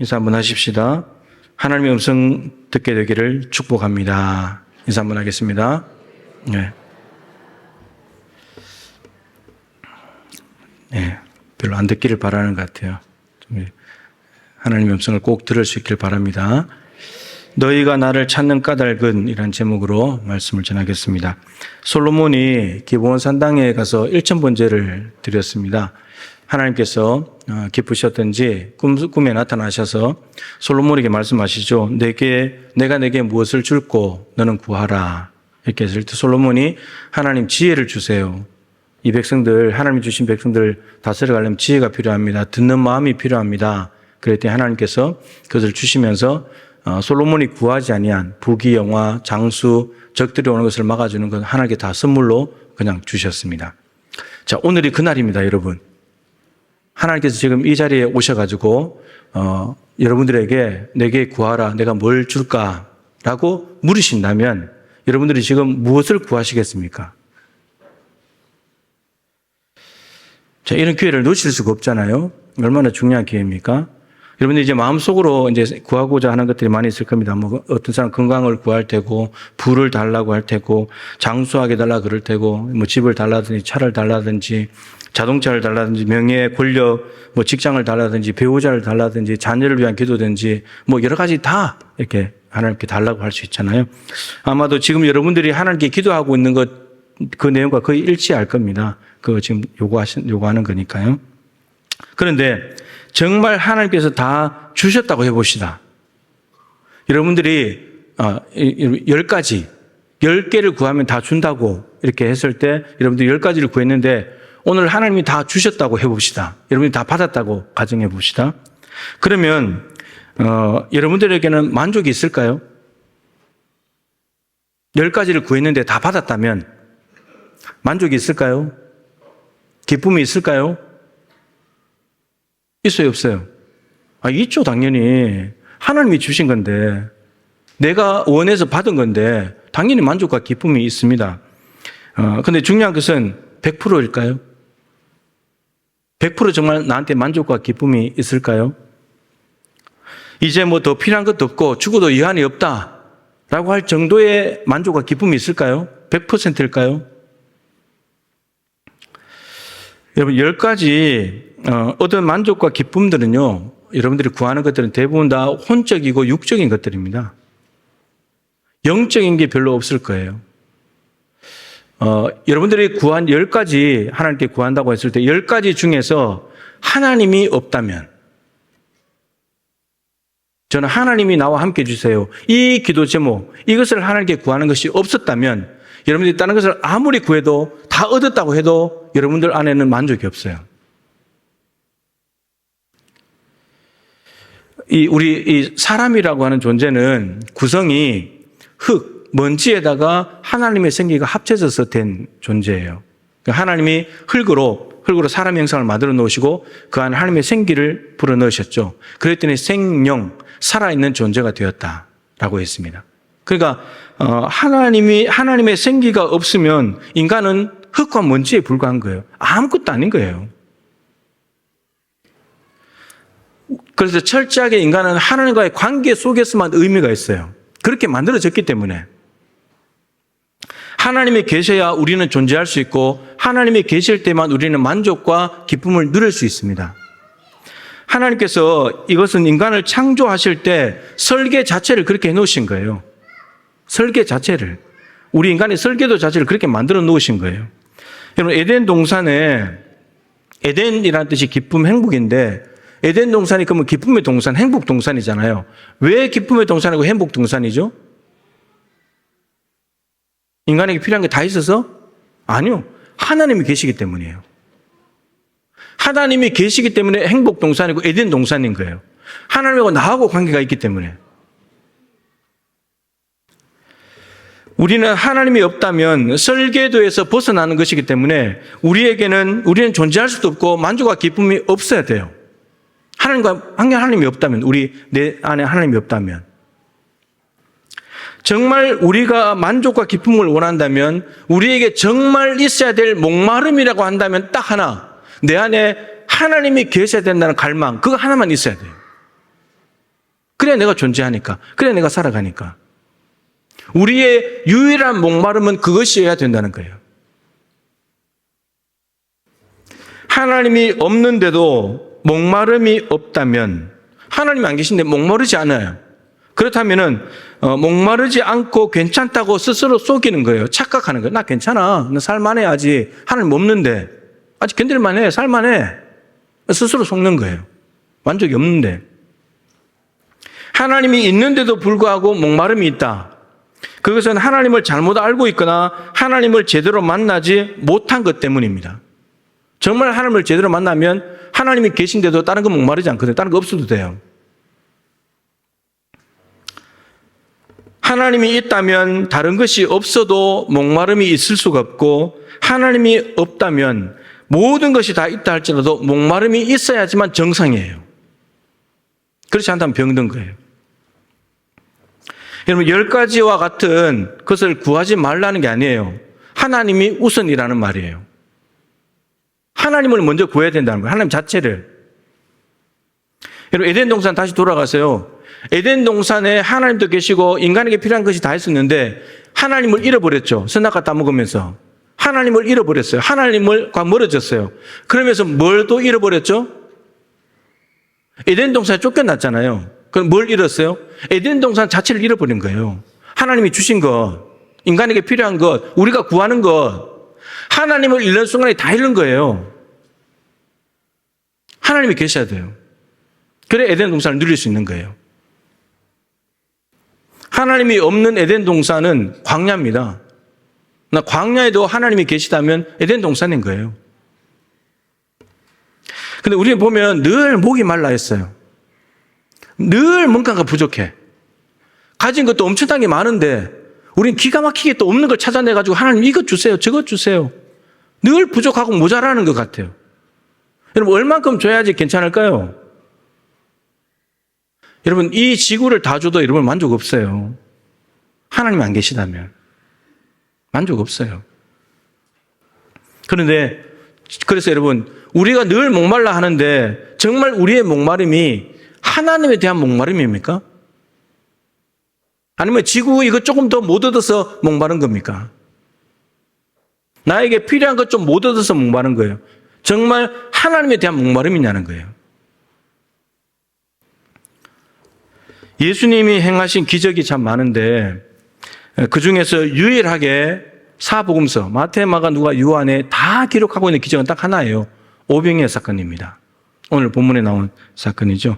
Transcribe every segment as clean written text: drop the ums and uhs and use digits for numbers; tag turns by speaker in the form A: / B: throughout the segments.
A: 인사 한번 하십시다. 하나님의 음성 듣게 되기를 축복합니다. 인사 한번 하겠습니다. 네. 네, 별로 안 듣기를 바라는 것 같아요. 하나님의 음성을 꼭 들을 수 있길 바랍니다. 너희가 나를 찾는 까닭은 이란 제목으로 말씀을 전하겠습니다. 솔로몬이 기브온 산당에 가서 일천번제를 드렸습니다. 하나님께서 기쁘셨던지 꿈에 나타나셔서 솔로몬에게 말씀하시죠. 내가 내게 무엇을 줄고 너는 구하라. 이렇게 했을 때 솔로몬이 하나님 지혜를 주세요. 이 백성들, 하나님이 주신 백성들 다스려가려면 지혜가 필요합니다. 듣는 마음이 필요합니다. 그랬더니 하나님께서 그것을 주시면서 솔로몬이 구하지 아니한 부귀, 영화, 장수, 적들이 오는 것을 막아주는 건 하나님께 다 선물로 그냥 주셨습니다. 자, 오늘이 그날입니다, 여러분. 하나님께서 지금 이 자리에 오셔가지고 여러분들에게 내게 구하라, 내가 뭘 줄까라고 물으신다면 여러분들이 지금 무엇을 구하시겠습니까? 자, 이런 기회를 놓칠 수가 없잖아요. 얼마나 중요한 기회입니까? 여러분들 이제 마음속으로 이제 구하고자 하는 것들이 많이 있을 겁니다. 뭐 어떤 사람 건강을 구할 테고, 부를 달라고 할 테고, 장수하게 달라 그럴 테고, 뭐 집을 달라든지 차를 달라든지, 자동차를 달라든지, 명예, 권력, 뭐 직장을 달라든지, 배우자를 달라든지, 자녀를 위한 기도든지, 뭐 여러 가지 다 이렇게 하나님께 달라고 할 수 있잖아요. 아마도 지금 여러분들이 하나님께 기도하고 있는 것, 그 내용과 거의 일치할 겁니다. 그거 지금 요구하는 거니까요. 그런데 정말 하나님께서 다 주셨다고 해봅시다. 여러분들이 10가지, 10개를 구하면 다 준다고 이렇게 했을 때 여러분들이 10가지를 구했는데 오늘 하나님이 다 주셨다고 해봅시다. 여러분이 다 받았다고 가정해봅시다. 그러면 여러분들에게는 만족이 있을까요? 10가지를 구했는데 다 받았다면 만족이 있을까요? 기쁨이 있을까요? 있어요, 없어요? 있죠, 당연히. 하나님이 주신 건데, 내가 원해서 받은 건데, 당연히 만족과 기쁨이 있습니다. 근데 중요한 것은 100%일까요? 100% 정말 나한테 만족과 기쁨이 있을까요? 이제 뭐 더 필요한 것도 없고, 죽어도 이한이 없다. 라고 할 정도의 만족과 기쁨이 있을까요? 100%일까요? 여러분, 10가지 얻은 만족과 기쁨들은요, 여러분들이 구하는 것들은 대부분 다 혼적이고 육적인 것들입니다. 영적인 게 별로 없을 거예요. 여러분들이 구한 10가지 하나님께 구한다고 했을 때 10가지 중에서 하나님이 없다면, 저는 하나님이 나와 함께 해주세요. 이 기도 제목, 이것을 하나님께 구하는 것이 없었다면 여러분들이 다른 것을 아무리 구해도 다 얻었다고 해도 여러분들 안에는 만족이 없어요. 우리 사람이라고 하는 존재는 구성이 흙, 먼지에다가 하나님의 생기가 합쳐져서 된 존재예요. 하나님이 흙으로 사람 형상을 만들어 놓으시고 그 안에 하나님의 생기를 불어 넣으셨죠. 그랬더니 생명, 살아있는 존재가 되었다라고 했습니다. 그러니까 하나님의 생기가 없으면 인간은 흙과 먼지에 불과한 거예요. 아무것도 아닌 거예요. 그래서 철저하게 인간은 하나님과의 관계 속에서만 의미가 있어요. 그렇게 만들어졌기 때문에. 하나님이 계셔야 우리는 존재할 수 있고 하나님이 계실 때만 우리는 만족과 기쁨을 누릴 수 있습니다. 하나님께서 이것은 인간을 창조하실 때 설계 자체를 그렇게 해놓으신 거예요. 설계 자체를. 우리 인간의 설계도 자체를 그렇게 만들어 놓으신 거예요. 여러분, 에덴 동산에, 에덴이라는 뜻이 기쁨, 행복인데, 에덴 동산이 그러면 기쁨의 동산, 행복 동산이잖아요. 왜 기쁨의 동산이고 행복 동산이죠? 인간에게 필요한 게 다 있어서? 아니요. 하나님이 계시기 때문이에요. 하나님이 계시기 때문에 행복 동산이고 에덴 동산인 거예요. 하나님하고 나하고 관계가 있기 때문에. 우리는 하나님이 없다면 설계도에서 벗어나는 것이기 때문에 우리는 존재할 수도 없고 만족과 기쁨이 없어야 돼요. 하나님이 없다면, 내 안에 하나님이 없다면. 정말 우리가 만족과 기쁨을 원한다면, 우리에게 정말 있어야 될 목마름이라고 한다면 딱 하나, 내 안에 하나님이 계셔야 된다는 갈망, 그거 하나만 있어야 돼요. 그래야 내가 존재하니까. 그래야 내가 살아가니까. 우리의 유일한 목마름은 그것이어야 된다는 거예요. 하나님이 없는데도 목마름이 없다면, 하나님이 안 계신데 목마르지 않아요. 그렇다면은 목마르지 않고 괜찮다고 스스로 속이는 거예요. 착각하는 거예요. 나 괜찮아. 나 살만해. 아직 하나님 없는데. 아직 견딜만해. 살만해. 스스로 속는 거예요. 만족이 없는데. 하나님이 있는데도 불구하고 목마름이 있다. 그것은 하나님을 잘못 알고 있거나 하나님을 제대로 만나지 못한 것 때문입니다. 정말 하나님을 제대로 만나면 하나님이 계신데도 다른 거 목마르지 않거든요. 다른 거 없어도 돼요. 하나님이 있다면 다른 것이 없어도 목마름이 있을 수가 없고, 하나님이 없다면 모든 것이 다 있다 할지라도 목마름이 있어야지만 정상이에요. 그렇지 않다면 병든 거예요. 여러분, 10가지와 같은 것을 구하지 말라는 게 아니에요. 하나님이 우선이라는 말이에요. 하나님을 먼저 구해야 된다는 거예요. 하나님 자체를. 여러분, 에덴 동산 다시 돌아가세요. 에덴 동산에 하나님도 계시고 인간에게 필요한 것이 다 있었는데 하나님을 잃어버렸죠. 선악과 따먹으면서. 하나님을 잃어버렸어요. 하나님과 멀어졌어요. 그러면서 뭘 또 잃어버렸죠? 에덴 동산에 쫓겨났잖아요. 그럼 뭘 잃었어요? 에덴 동산 자체를 잃어버린 거예요. 하나님이 주신 것, 인간에게 필요한 것, 우리가 구하는 것, 하나님을 잃는 순간에 다 잃는 거예요. 하나님이 계셔야 돼요. 그래 에덴 동산을 누릴 수 있는 거예요. 하나님이 없는 에덴 동산은 광야입니다. 광야에도 하나님이 계시다면 에덴 동산인 거예요. 근데 우리는 보면 늘 목이 말라 했어요. 늘 뭔가가 부족해. 가진 것도 엄청나게 많은데 우린 기가 막히게 또 없는 걸 찾아내가지고 하나님 이것 주세요, 저것 주세요. 늘 부족하고 모자라는 것 같아요. 여러분, 얼만큼 줘야지 괜찮을까요? 여러분, 이 지구를 다 줘도 여러분 만족 없어요. 하나님이 안 계시다면. 만족 없어요. 그래서 여러분, 우리가 늘 목말라 하는데 정말 우리의 목마름이 하나님에 대한 목마름입니까? 아니면 지구 이거 조금 더 못 얻어서 목마른 겁니까? 나에게 필요한 것 좀 못 얻어서 목마른 거예요. 정말 하나님에 대한 목마름이냐는 거예요. 예수님이 행하신 기적이 참 많은데 그중에서 유일하게 사복음서 마태, 마가, 누가, 요한에 다 기록하고 있는 기적은 딱 하나예요. 오병이어 사건입니다. 오늘 본문에 나온 사건이죠.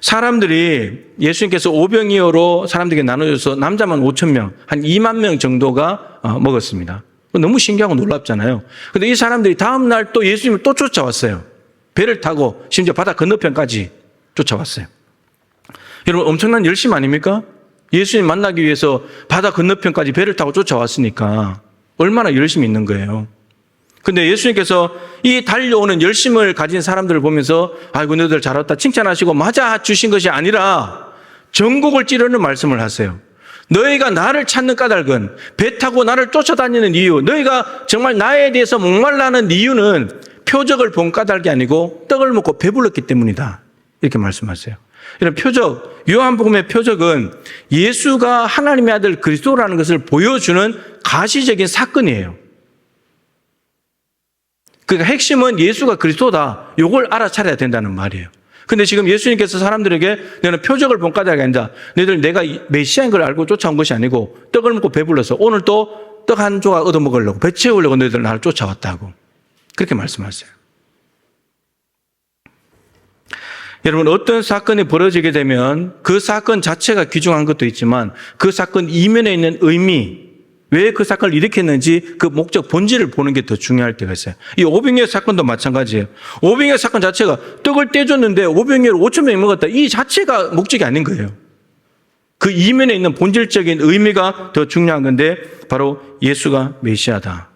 A: 사람들이 예수님께서 오병이어로 사람들에게 나눠줘서 남자만 5,000명, 한 2만 명 정도가 먹었습니다. 너무 신기하고 놀랍잖아요. 그런데 이 사람들이 다음 날 또 예수님을 또 쫓아왔어요. 배를 타고 심지어 바다 건너편까지 쫓아왔어요. 여러분, 엄청난 열심 아닙니까? 예수님 만나기 위해서 바다 건너편까지 배를 타고 쫓아왔으니까 얼마나 열심이 있는 거예요. 근데 예수님께서 이 달려오는 열심을 가진 사람들을 보면서 아이고 너희들 잘했다 칭찬하시고 맞아 주신 것이 아니라 전곡을 찌르는 말씀을 하세요. 너희가 나를 찾는 까닭은, 배 타고 나를 쫓아다니는 이유, 너희가 정말 나에 대해서 목말라는 이유는 표적을 본 까닭이 아니고 떡을 먹고 배불렀기 때문이다. 이렇게 말씀하세요. 이런 표적, 요한복음의 표적은 예수가 하나님의 아들 그리스도라는 것을 보여주는 가시적인 사건이에요. 그러니까 핵심은 예수가 그리스도다. 이걸 알아차려야 된다는 말이에요. 근데 지금 예수님께서 사람들에게 너는 표적을 본 까닭이 아니다. 너희들 내가 메시아인 걸 알고 쫓아온 것이 아니고 떡을 먹고 배불러서 오늘 또 떡 한 조각 얻어먹으려고 배 채우려고 너희들 나를 쫓아왔다고. 그렇게 말씀하세요. 여러분, 어떤 사건이 벌어지게 되면 그 사건 자체가 귀중한 것도 있지만 그 사건 이면에 있는 의미, 왜 그 사건을 일으켰는지 그 목적 본질을 보는 게 더 중요할 때가 있어요. 이 오병이어 사건도 마찬가지예요. 오병이어 사건 자체가 떡을 떼줬는데 오병이어를 5,000명이 먹었다. 이 자체가 목적이 아닌 거예요. 그 이면에 있는 본질적인 의미가 더 중요한 건데 바로 예수가 메시아다.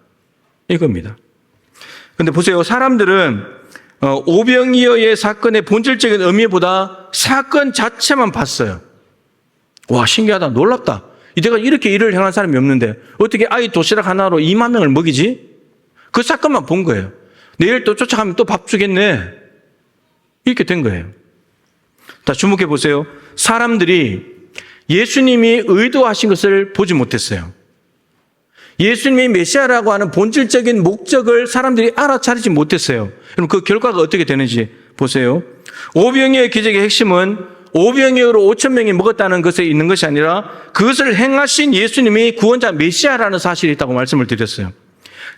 A: 이겁니다. 근데 보세요. 사람들은 오병이어의 사건의 본질적인 의미보다 사건 자체만 봤어요. 와, 신기하다. 놀랍다. 이때가 이렇게 일을 행한 사람이 없는데 어떻게 아이 도시락 하나로 2만 명을 먹이지? 그 사건만 본 거예요. 내일 또 쫓아가면 또 밥 주겠네. 이렇게 된 거예요. 자, 주목해 보세요. 사람들이 예수님이 의도하신 것을 보지 못했어요. 예수님이 메시아라고 하는 본질적인 목적을 사람들이 알아차리지 못했어요. 그럼 그 결과가 어떻게 되는지 보세요. 오병이어의 기적의 핵심은 오병이어로 5천 명이 먹었다는 것에 있는 것이 아니라 그것을 행하신 예수님이 구원자 메시아라는 사실이 있다고 말씀을 드렸어요.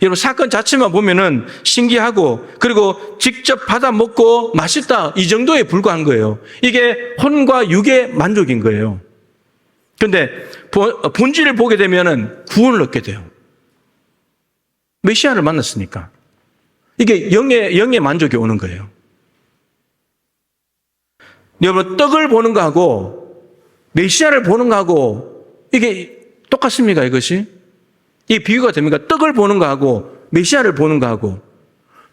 A: 여러분, 사건 자체만 보면은 신기하고 그리고 직접 받아 먹고 맛있다 이 정도에 불과한 거예요. 이게 혼과 육의 만족인 거예요. 그런데 본질을 보게 되면은 구원을 얻게 돼요. 메시아를 만났으니까. 이게 영의 만족이 오는 거예요. 여러분, 떡을 보는 거하고 메시아를 보는 거하고 이게 똑같습니까, 이것이? 이 비유가 됩니까? 떡을 보는 거하고 메시아를 보는 거하고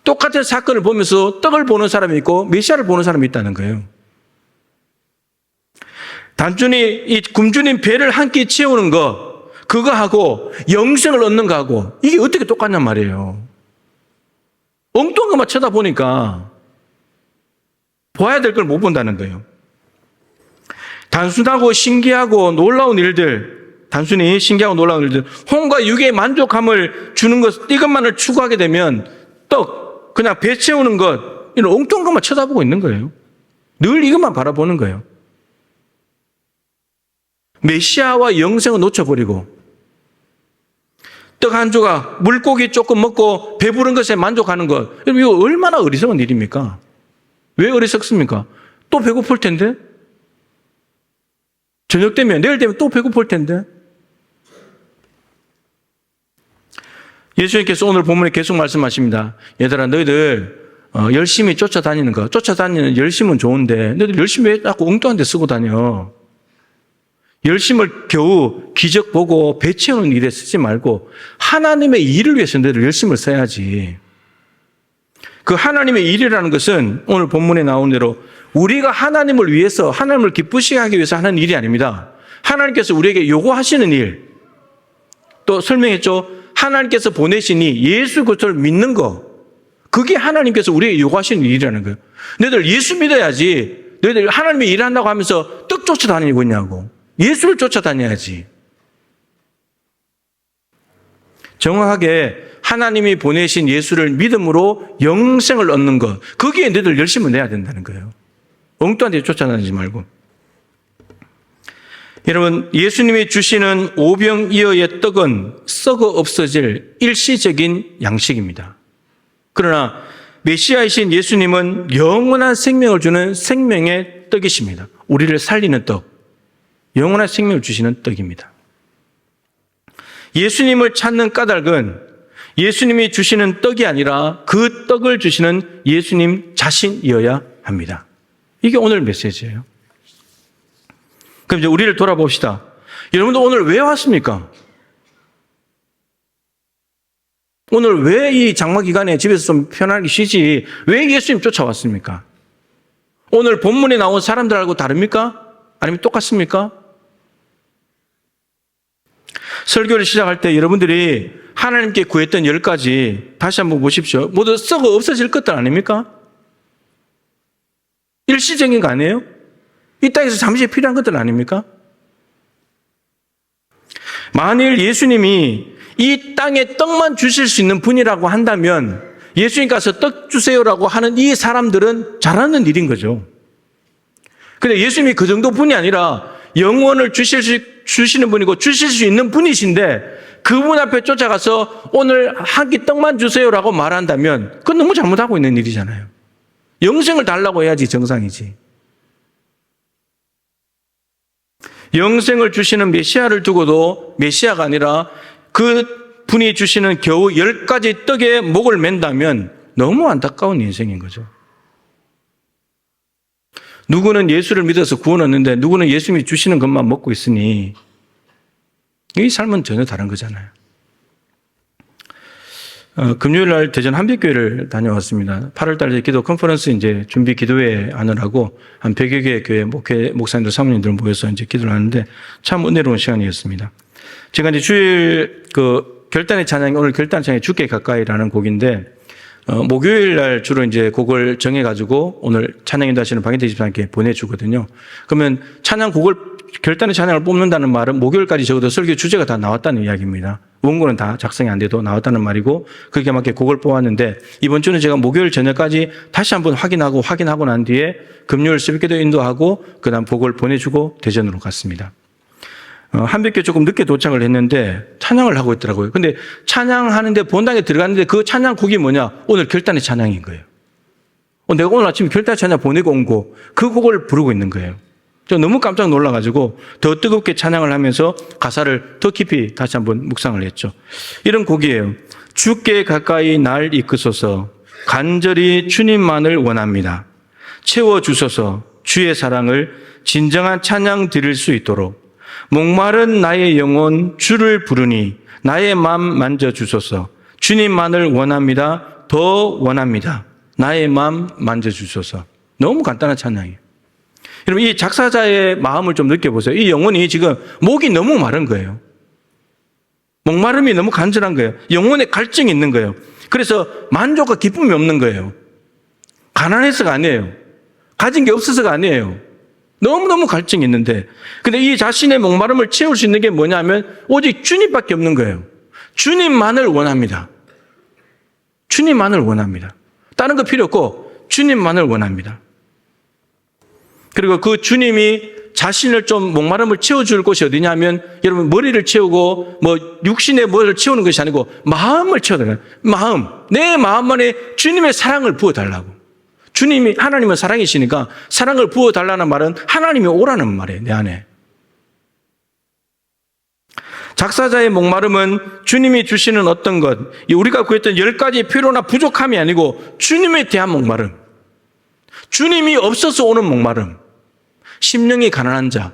A: 똑같은 사건을 보면서 떡을 보는 사람이 있고 메시아를 보는 사람이 있다는 거예요. 단순히 이 굶주린 배를 한 끼 채우는 거, 그거하고 영생을 얻는 거하고 이게 어떻게 똑같냔 말이에요. 엉뚱한 것만 쳐다보니까 봐야 될 걸 못 본다는 거예요. 단순하고 신기하고 놀라운 일들, 단순히 신기하고 놀라운 일들, 혼과 육의 만족함을 주는 것, 이것만을 추구하게 되면 떡, 그냥 배 채우는 것, 이런 엉뚱한 것만 쳐다보고 있는 거예요. 늘 이것만 바라보는 거예요. 메시아와 영생을 놓쳐버리고 떡 한 조각, 물고기 조금 먹고 배부른 것에 만족하는 것, 여러분 이거 얼마나 어리석은 일입니까? 왜 어리석습니까? 또 배고플 텐데? 저녁 되면, 내일 되면 또 배고플 텐데? 예수님께서 오늘 본문에 계속 말씀하십니다. 얘들아, 너희들 열심히 쫓아다니는 거, 쫓아다니는 열심은 좋은데 너희들 열심히 왜 자꾸 엉뚱한 데 쓰고 다녀? 열심을 겨우 기적 보고 배 채우는 일에 쓰지 말고 하나님의 일을 위해서 너희들 열심을 써야지. 그 하나님의 일이라는 것은 오늘 본문에 나온 대로 우리가 하나님을 위해서, 하나님을 기쁘시게 하기 위해서 하는 일이 아닙니다. 하나님께서 우리에게 요구하시는 일, 또 설명했죠. 하나님께서 보내시니 예수 그리스도를 믿는 거, 그게 하나님께서 우리에게 요구하시는 일이라는 거예요. 너희들 예수 믿어야지. 너희들 하나님의 일을 한다고 하면서 떡 쫓아다니고 있냐고. 예수를 쫓아다녀야지. 정확하게 하나님이 보내신 예수를 믿음으로 영생을 얻는 것, 거기에 너희들 열심을 내야 된다는 거예요. 엉뚱한 데 쫓아다니지 말고. 여러분, 예수님이 주시는 오병이어의 떡은 썩어 없어질 일시적인 양식입니다. 그러나 메시아이신 예수님은 영원한 생명을 주는 생명의 떡이십니다. 우리를 살리는 떡, 영원한 생명을 주시는 떡입니다. 예수님을 찾는 까닭은 예수님이 주시는 떡이 아니라 그 떡을 주시는 예수님 자신이어야 합니다. 이게 오늘 메시지예요. 그럼 이제 우리를 돌아봅시다. 여러분도 오늘 왜 왔습니까? 오늘 왜 이 장마 기간에 집에서 좀 편하게 쉬지? 왜 예수님 쫓아왔습니까? 오늘 본문에 나온 사람들하고 다릅니까? 아니면 똑같습니까? 설교를 시작할 때 여러분들이 하나님께 구했던 10가지 다시 한번 보십시오. 모두 썩어 없어질 것들 아닙니까? 일시적인 거 아니에요? 이 땅에서 잠시 필요한 것들 아닙니까? 만일 예수님이 이 땅에 떡만 주실 수 있는 분이라고 한다면 예수님 가서 떡 주세요라고 하는 이 사람들은 잘하는 일인 거죠. 근데 예수님이 그 정도 분이 아니라 영원을 주시는 분이고 주실 수 있는 분이신데 그분 앞에 쫓아가서 오늘 한 끼 떡만 주세요라고 말한다면 그건 너무 잘못하고 있는 일이잖아요. 영생을 달라고 해야지 정상이지. 영생을 주시는 메시아를 두고도 메시아가 아니라 그 분이 주시는 겨우 10가지 떡에 목을 맨다면 너무 안타까운 인생인 거죠. 누구는 예수를 믿어서 구원 얻는데 누구는 예수님이 주시는 것만 먹고 있으니 이 삶은 전혀 다른 거잖아요. 금요일 날 대전 한빛교회를 다녀왔습니다. 8월 달에 기도 컨퍼런스 이제 준비 기도회 하느라고 한 100여 개의 교회 목사님들, 사모님들 모여서 이제 기도를 하는데 참 은혜로운 시간이었습니다. 제가 이제 주일 결단의 찬양이 오늘 결단의 찬양이 주께 가까이라는 곡인데 목요일 날 주로 이제 곡을 정해가지고 오늘 찬양 인도하시는 박인태 집사님께 보내주거든요. 그러면 찬양곡을, 결단의 찬양을 뽑는다는 말은 목요일까지 적어도 설교 주제가 다 나왔다는 이야기입니다. 원고는 다 작성이 안 돼도 나왔다는 말이고, 그렇게 맞게 곡을 뽑았는데, 이번 주는 제가 목요일 저녁까지 다시 한번 확인하고 난 뒤에 금요일 새벽기도 인도하고, 그 다음 곡을 보내주고 대전으로 갔습니다. 한백교 조금 늦게 도착을 했는데 찬양을 하고 있더라고요. 근데 찬양하는데 본당에 들어갔는데 그 찬양곡이 뭐냐? 오늘 결단의 찬양인 거예요. 내가 오늘 아침에 결단의 찬양 보내고 온 곡, 그 곡을 부르고 있는 거예요. 저 너무 깜짝 놀라가지고 더 뜨겁게 찬양을 하면서 가사를 더 깊이 다시 한번 묵상을 했죠. 이런 곡이에요. 주께 가까이 날 이끄소서, 간절히 주님만을 원합니다. 채워주소서, 주의 사랑을 진정한 찬양 드릴 수 있도록. 목마른 나의 영혼 주를 부르니 나의 맘 만져주소서. 주님만을 원합니다. 더 원합니다. 나의 맘 만져주소서. 너무 간단한 찬양이에요. 여러분, 이 작사자의 마음을 좀 느껴보세요. 이 영혼이 지금 목이 너무 마른 거예요. 목마름이 너무 간절한 거예요. 영혼에 갈증이 있는 거예요. 그래서 만족과 기쁨이 없는 거예요. 가난해서가 아니에요. 가진 게 없어서가 아니에요. 너무너무 갈증이 있는데, 근데 이 자신의 목마름을 채울 수 있는 게 뭐냐면 오직 주님밖에 없는 거예요. 주님만을 원합니다. 주님만을 원합니다. 다른 거 필요 없고 주님만을 원합니다. 그리고 그 주님이 자신을 좀 목마름을 채워줄 곳이 어디냐면, 여러분, 머리를 채우고 육신의 뭐를 채우는 것이 아니고 마음을 채워달라요. 마음, 내 마음 안에 주님의 사랑을 부어달라고. 주님이, 하나님은 사랑이시니까 사랑을 부어달라는 말은 하나님이 오라는 말이에요, 내 안에. 작사자의 목마름은 주님이 주시는 어떤 것, 우리가 구했던 10가지 필요나 부족함이 아니고 주님에 대한 목마름, 주님이 없어서 오는 목마름, 심령이 가난한 자,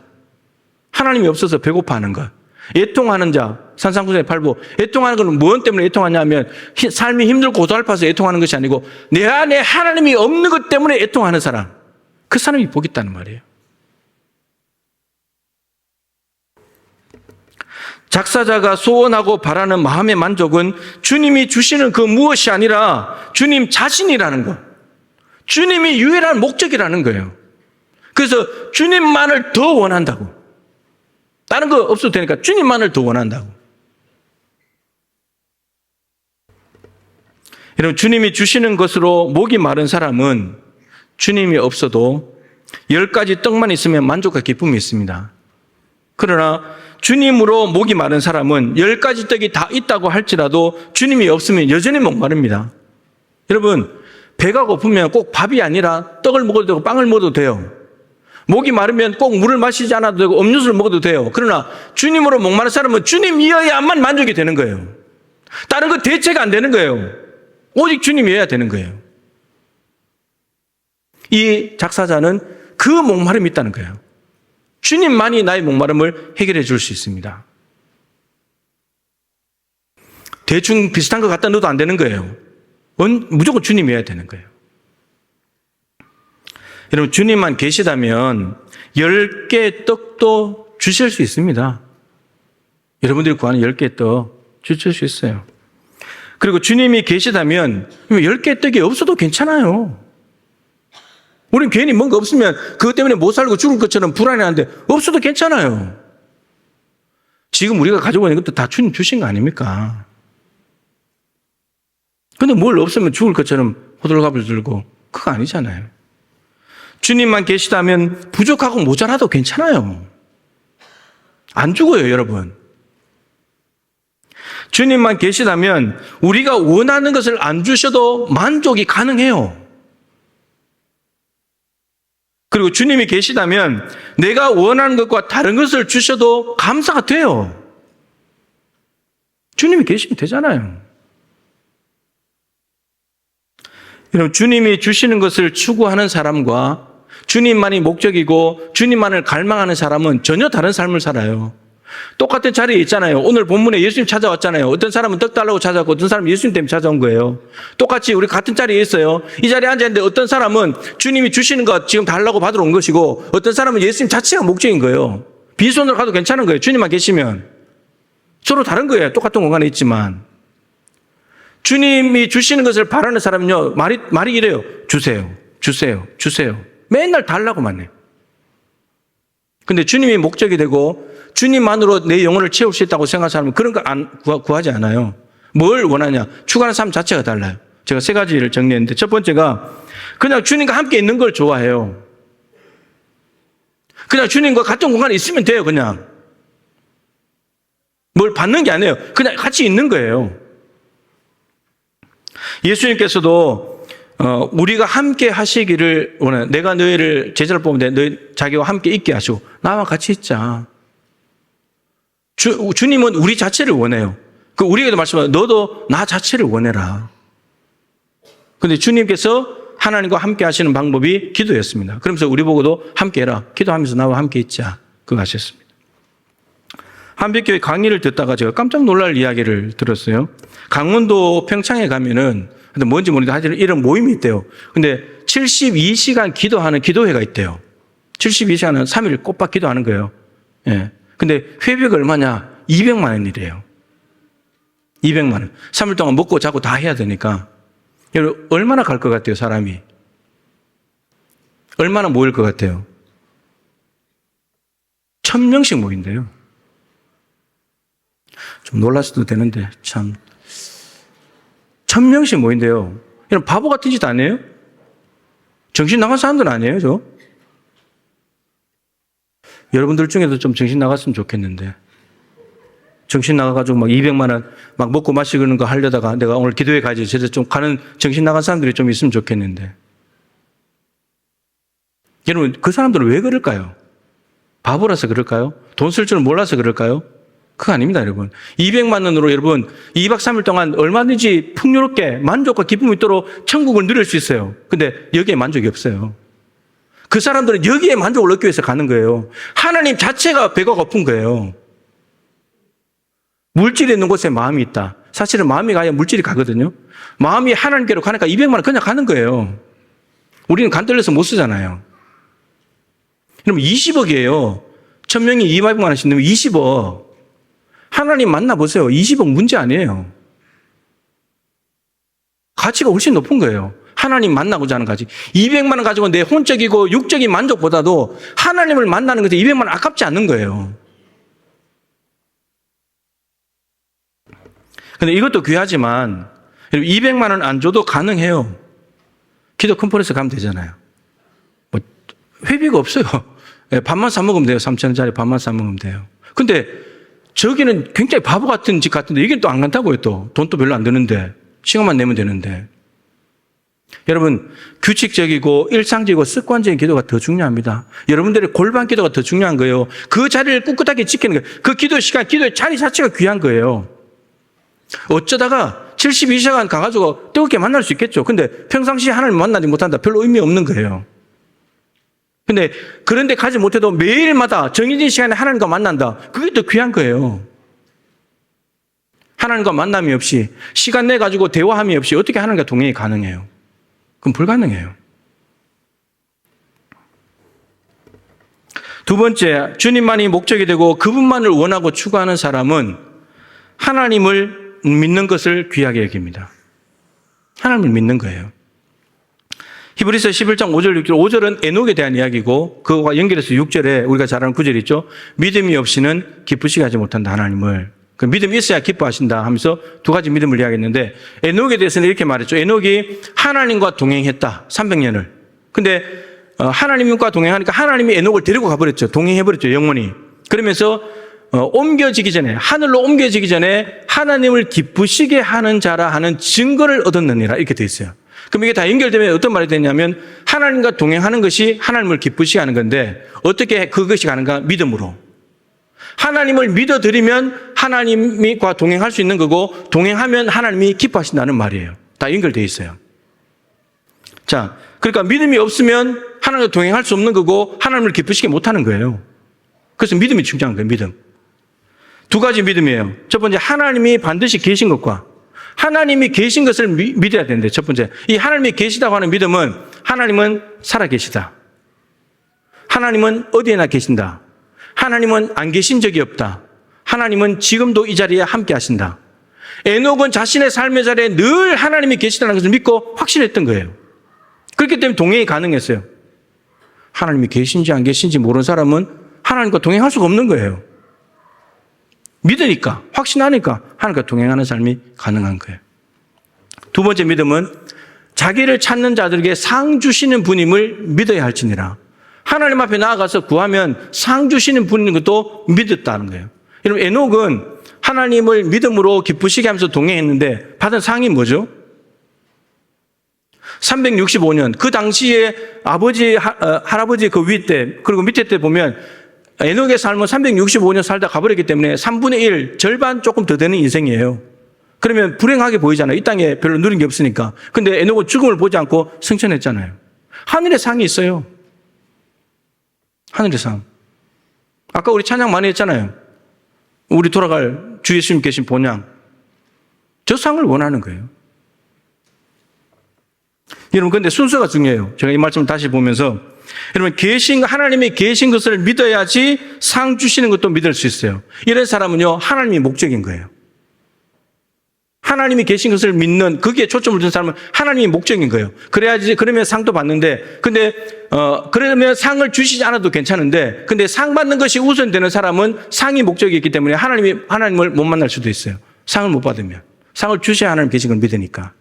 A: 하나님이 없어서 배고파하는 것, 애통하는 자, 산상수훈의 8부, 애통하는 것은 무엇 때문에 애통하냐면 삶이 힘들고 고달파서 애통하는 것이 아니고 내 안에 하나님이 없는 것 때문에 애통하는 사람, 그 사람이 복 있다는 말이에요. 작사자가 소원하고 바라는 마음의 만족은 주님이 주시는 그 무엇이 아니라 주님 자신이라는 것, 주님이 유일한 목적이라는 거예요. 그래서 주님만을 더 원한다고. 다른 거 없어도 되니까 주님만을 더 원한다고. 여러분, 주님이 주시는 것으로 목이 마른 사람은 주님이 없어도 10가지 떡만 있으면 만족과 기쁨이 있습니다. 그러나 주님으로 목이 마른 사람은 10가지 떡이 다 있다고 할지라도 주님이 없으면 여전히 목마릅니다. 여러분, 배가 고프면 꼭 밥이 아니라 떡을 먹어도 되고 빵을 먹어도 돼요. 목이 마르면 꼭 물을 마시지 않아도 되고 음료수를 먹어도 돼요. 그러나 주님으로 목마른 사람은 주님이어야만 만족이 되는 거예요. 다른 거 대체가 안 되는 거예요. 오직 주님이어야 되는 거예요. 이 작사자는 그 목마름이 있다는 거예요. 주님만이 나의 목마름을 해결해 줄 수 있습니다. 대충 비슷한 것 갖다 넣어도 안 되는 거예요. 무조건 주님이어야 되는 거예요. 여러분, 주님만 계시다면 10개의 떡도 주실 수 있습니다. 여러분들이 구하는 10개의 떡 주실 수 있어요. 그리고 주님이 계시다면 10개의 떡이 없어도 괜찮아요. 우린 괜히 뭔가 없으면 그것 때문에 못 살고 죽을 것처럼 불안해하는데 없어도 괜찮아요. 지금 우리가 가지고 있는 것도 다 주님 주신 거 아닙니까? 근데 뭘 없으면 죽을 것처럼 호들갑을 들고, 그거 아니잖아요. 주님만 계시다면 부족하고 모자라도 괜찮아요. 안 죽어요, 여러분. 주님만 계시다면 우리가 원하는 것을 안 주셔도 만족이 가능해요. 그리고 주님이 계시다면 내가 원하는 것과 다른 것을 주셔도 감사가 돼요. 주님이 계시면 되잖아요. 여러분, 주님이 주시는 것을 추구하는 사람과 주님만이 목적이고 주님만을 갈망하는 사람은 전혀 다른 삶을 살아요. 똑같은 자리에 있잖아요. 오늘 본문에 예수님 찾아왔잖아요. 어떤 사람은 떡 달라고 찾아왔고 어떤 사람은 예수님 때문에 찾아온 거예요. 똑같이 우리 같은 자리에 있어요. 이 자리에 앉아있는데 어떤 사람은 주님이 주시는 것 지금 달라고 받으러 온 것이고 어떤 사람은 예수님 자체가 목적인 거예요. 빈손으로 가도 괜찮은 거예요. 주님만 계시면. 서로 다른 거예요. 똑같은 공간에 있지만. 주님이 주시는 것을 바라는 사람은요, 말이 이래요. 주세요, 주세요, 주세요. 맨날 달라고만 해요. 근데 주님이 목적이 되고 주님만으로 내 영혼을 채울 수 있다고 생각하는 사람은 그런 거 구하지 않아요. 뭘 원하냐? 추구하는 삶 자체가 달라요. 제가 3가지를 정리했는데, 첫 번째가 그냥 주님과 함께 있는 걸 좋아해요. 그냥 주님과 같은 공간에 있으면 돼요, 그냥. 뭘 받는 게 아니에요. 그냥 같이 있는 거예요. 예수님께서도 우리가 함께 하시기를 원해요. 내가 너희를 제자를 뽑는데 너희 자기와 함께 있게 하시고 나와 같이 있자. 주님은 우리 자체를 원해요. 그 우리에게도 말씀하세요. 너도 나 자체를 원해라. 그런데 주님께서 하나님과 함께 하시는 방법이 기도였습니다. 그러면서 우리 보고도 함께 해라. 기도하면서 나와 함께 있자. 그거 하셨습니다. 한빛교회 강의를 듣다가 제가 깜짝 놀랄 이야기를 들었어요. 강원도 평창에 가면은 뭔지 모르겠는데 하여튼 이런 모임이 있대요. 근데 72시간 기도하는 기도회가 있대요. 72시간은 3일 꼬박 기도하는 거예요. 예. 근데 회비가 얼마냐? 200만 원이래요. 200만 원. 3일 동안 먹고 자고 다 해야 되니까. 여러분, 얼마나 갈 것 같아요, 사람이? 얼마나 모일 것 같아요? 1000명씩 모인대요. 좀 놀랐어도 되는데, 참. 1000명씩 모인대요. 이런 바보 같은 짓 아니에요? 정신 나간 사람들 아니에요, 저? 여러분들 중에도 좀 정신 나갔으면 좋겠는데. 정신 나가가지고 막 200만 원 막 먹고 마시는 거 하려다가 내가 오늘 기도회 가야지. 제대로 좀 가는 정신 나간 사람들이 좀 있으면 좋겠는데. 여러분, 그 사람들은 왜 그럴까요? 바보라서 그럴까요? 돈 쓸 줄 몰라서 그럴까요? 그거 아닙니다, 여러분. 200만 원으로 여러분 2박 3일 동안 얼마든지 풍요롭게 만족과 기쁨이 있도록 천국을 누릴 수 있어요. 근데 여기에 만족이 없어요. 그 사람들은 여기에 만족을 얻기 위해서 가는 거예요. 하나님 자체가 배가 고픈 거예요. 물질이 있는 곳에 마음이 있다. 사실은 마음이 가야 물질이 가거든요. 마음이 하나님께로 가니까 200만 원 그냥 가는 거예요. 우리는 간떨려서 못 쓰잖아요. 그럼 20억이에요. 1000명이 200만 원씩 넣으면 20억. 하나님 만나보세요. 20억 문제 아니에요. 가치가 훨씬 높은 거예요. 하나님 만나고자 하는 가치. 200만 원 가지고 내 혼적이고 육적인 만족보다도 하나님을 만나는 것에 200만 원 아깝지 않는 거예요. 근데 이것도 귀하지만 200만 원 안 줘도 가능해요. 기도 컨퍼런스 가면 되잖아요. 뭐 회비가 없어요. 밥만 사 먹으면 돼요. 3,000원짜리 밥만 사 먹으면 돼요. 근데 저기는 굉장히 바보 같은 집 같은데 이게 또 안 간다고요. 또 돈도 별로 안 드는데 시간만 내면 되는데. 여러분, 규칙적이고 일상적이고 습관적인 기도가 더 중요합니다. 여러분들의 골반 기도가 더 중요한 거예요. 그 자리를 꿋꿋하게 지키는 거예요. 그 기도 시간, 기도의 자리 자체가 귀한 거예요. 어쩌다가 72시간 가가지고 뜨겁게 만날 수 있겠죠. 근데 평상시에 하나님 만나지 못한다. 별로 의미 없는 거예요. 근데 그런데 가지 못해도 매일마다 정해진 시간에 하나님과 만난다. 그게 더 귀한 거예요. 하나님과 만남이 없이 시간 내가지고 대화함이 없이 어떻게 하나님과 동행이 가능해요? 그건 불가능해요. 두 번째, 주님만이 목적이 되고 그분만을 원하고 추구하는 사람은 하나님을 믿는 것을 귀하게 여깁니다. 하나님을 믿는 거예요. 히브리서 11장 5절 6절 5절은 에녹에 대한 이야기고 그거와 연결해서 6절에 우리가 잘 아는 구절이 있죠. 믿음이 없이는 기쁘시게 하지 못한다 하나님을. 그 믿음이 있어야 기뻐하신다 하면서 두 가지 믿음을 이야기했는데 에녹에 대해서는 이렇게 말했죠. 에녹이 하나님과 동행했다. 300년을. 근데 하나님과 동행하니까 하나님이 에녹을 데리고 가버렸죠. 동행해버렸죠. 영원히. 그러면서 옮겨지기 전에 하늘로 옮겨지기 전에 하나님을 기쁘시게 하는 자라 하는 증거를 얻었느니라 이렇게 돼 있어요. 그럼 이게 다 연결되면 어떤 말이 되냐면 하나님과 동행하는 것이 하나님을 기쁘시게 하는 건데 어떻게 그것이 가는가? 믿음으로. 하나님을 믿어드리면 하나님과 동행할 수 있는 거고 동행하면 하나님이 기뻐하신다는 말이에요. 다 연결되어 있어요. 자, 그러니까 믿음이 없으면 하나님과 동행할 수 없는 거고 하나님을 기쁘시게 못하는 거예요. 그래서 믿음이 중요한 거예요. 믿음. 두 가지 믿음이에요. 첫 번째, 하나님이 반드시 계신 것과 하나님이 계신 것을 믿어야 되는데, 첫 번째, 이 하나님이 계시다고 하는 믿음은 하나님은 살아계시다. 하나님은 어디에나 계신다. 하나님은 안 계신 적이 없다. 하나님은 지금도 이 자리에 함께 하신다. 에녹은 자신의 삶의 자리에 늘 하나님이 계시다는 것을 믿고 확신했던 거예요. 그렇기 때문에 동행이 가능했어요. 하나님이 계신지 안 계신지 모르는 사람은 하나님과 동행할 수가 없는 거예요. 믿으니까, 확신하니까 하나님과 동행하는 삶이 가능한 거예요. 두 번째 믿음은 자기를 찾는 자들에게 상 주시는 분임을 믿어야 할지니라. 하나님 앞에 나아가서 구하면 상 주시는 분인 것도 믿었다는 거예요. 여러분, 에녹은 하나님을 믿음으로 기쁘시게 하면서 동행했는데 받은 상이 뭐죠? 365년, 그 당시에 아버지, 할아버지 그 위 때, 그리고 밑에 때 보면 에녹의 삶은 365년 살다 가버렸기 때문에 3분의 1, 절반 조금 더 되는 인생이에요. 그러면 불행하게 보이잖아요. 이 땅에 별로 누린 게 없으니까. 근데 에녹은 죽음을 보지 않고 승천했잖아요. 하늘의 상이 있어요. 하늘의 상. 아까 우리 찬양 많이 했잖아요. 우리 돌아갈 주 예수님 계신 본향. 저 상을 원하는 거예요. 여러분, 근데 순서가 중요해요. 제가 이 말씀을 다시 보면서 여러분, 하나님이 계신 것을 믿어야지 상 주시는 것도 믿을 수 있어요. 이런 사람은요, 하나님이 목적인 거예요. 하나님이 계신 것을 믿는, 거기에 초점을 둔 사람은 하나님이 목적인 거예요. 그러면 상도 받는데, 근데, 그러면 상을 주시지 않아도 괜찮은데, 근데 상 받는 것이 우선되는 사람은 상이 목적이 있기 때문에 하나님을 못 만날 수도 있어요. 상을 못 받으면. 상을 주셔야 하나님 계신 걸 믿으니까.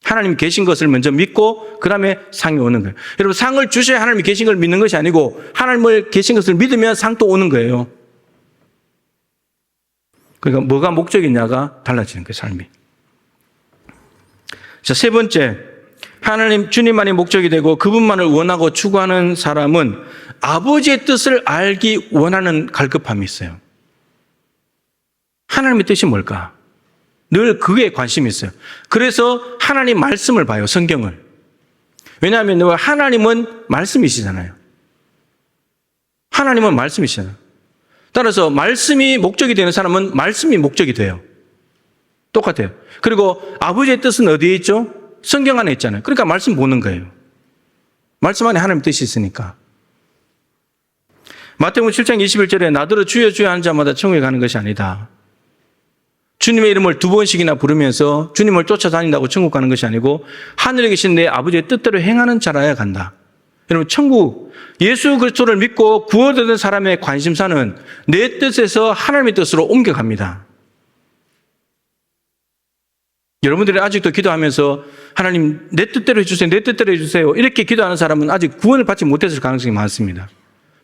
A: 하나님 계신 것을 먼저 믿고 그 다음에 상이 오는 거예요. 여러분, 상을 주셔야 하나님이 계신 걸 믿는 것이 아니고 하나님을 계신 것을 믿으면 상도 오는 거예요. 그러니까 뭐가 목적이냐가 달라지는 거예요, 삶이. 자, 세 번째, 하나님, 주님만이 목적이 되고 그분만을 원하고 추구하는 사람은 아버지의 뜻을 알기 원하는 갈급함이 있어요. 하나님의 뜻이 뭘까? 늘 그게 관심이 있어요. 그래서 하나님 말씀을 봐요, 성경을. 왜냐하면 하나님은 말씀이시잖아요. 하나님은 말씀이시잖아요. 따라서 말씀이 목적이 되는 사람은 말씀이 목적이 돼요. 똑같아요. 그리고 아버지의 뜻은 어디에 있죠? 성경 안에 있잖아요. 그러니까 말씀 보는 거예요. 말씀 안에 하나님의 뜻이 있으니까. 마태복음 7장 21절에 나더러 주여 주여 하는 자마다 천국에 가는 것이 아니다. 주님의 이름을 2번씩이나 부르면서 주님을 쫓아다닌다고 천국 가는 것이 아니고 하늘에 계신 내 아버지의 뜻대로 행하는 자라야 간다. 여러분, 천국, 예수 그리스도를 믿고 구원받은 사람의 관심사는 내 뜻에서 하나님의 뜻으로 옮겨갑니다. 여러분들이 아직도 기도하면서 하나님 내 뜻대로 해주세요, 내 뜻대로 해주세요 이렇게 기도하는 사람은 아직 구원을 받지 못했을 가능성이 많습니다.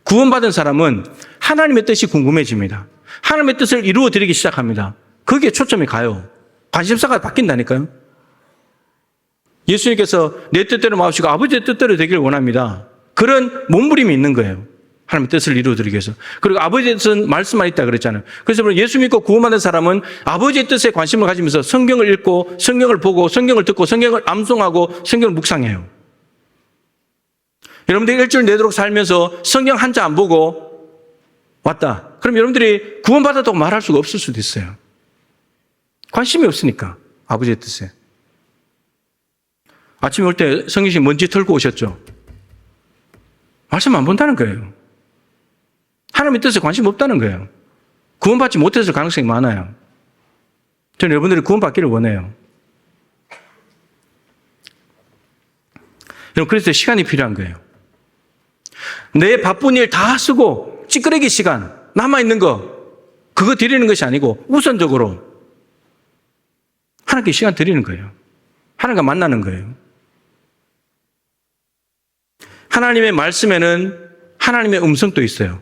A: 구원받은 사람은 하나님의 뜻이 궁금해집니다. 하나님의 뜻을 이루어 드리기 시작합니다. 거기에 초점이 가요. 관심사가 바뀐다니까요. 예수님께서 내 뜻대로 마시고 아버지의 뜻대로 되기를 원합니다. 그런 몸부림이 있는 거예요. 하나님의 뜻을 이루어드리기 위해서. 그리고 아버지의 뜻은 말씀만 있다 그랬잖아요. 그래서 예수 믿고 구원받은 사람은 아버지의 뜻에 관심을 가지면서 성경을 읽고 성경을 보고 성경을 듣고 성경을 암송하고 성경을 묵상해요. 여러분들이 일주일 내도록 살면서 성경 한 자 안 보고 왔다. 그럼 여러분들이 구원받았다고 말할 수가 없을 수도 있어요. 관심이 없으니까 아버지의 뜻에. 아침에 올 때 성경씨 먼지 털고 오셨죠? 말씀 안 본다는 거예요. 하나님의 뜻에 관심 없다는 거예요. 구원받지 못했을 가능성이 많아요. 저는 여러분들이 구원받기를 원해요. 여러분, 그래서 시간이 필요한 거예요. 내 바쁜 일 다 쓰고 찌끄레기 시간 남아있는 거 그거 드리는 것이 아니고 우선적으로 하나님께 시간 드리는 거예요. 하나님과 만나는 거예요. 하나님의 말씀에는 하나님의 음성도 있어요.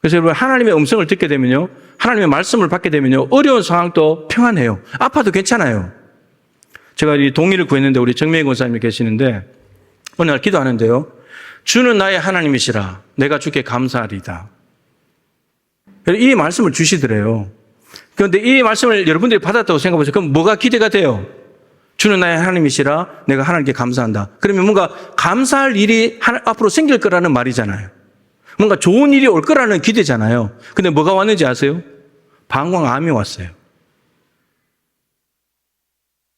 A: 그래서 여러분, 하나님의 음성을 듣게 되면요, 하나님의 말씀을 받게 되면요, 어려운 상황도 평안해요. 아파도 괜찮아요. 제가 이 동의를 구했는데 우리 정명희 권사님이 계시는데 어느 날 기도하는데요, 주는 나의 하나님이시라 내가 주께 감사하리이다. 이 말씀을 주시더래요. 그런데 이 말씀을 여러분들이 받았다고 생각해보세요. 그럼 뭐가 기대가 돼요? 주는 나의 하나님이시라 내가 하나님께 감사한다. 그러면 뭔가 감사할 일이 앞으로 생길 거라는 말이잖아요. 뭔가 좋은 일이 올 거라는 기대잖아요. 근데 뭐가 왔는지 아세요? 방광암이 왔어요.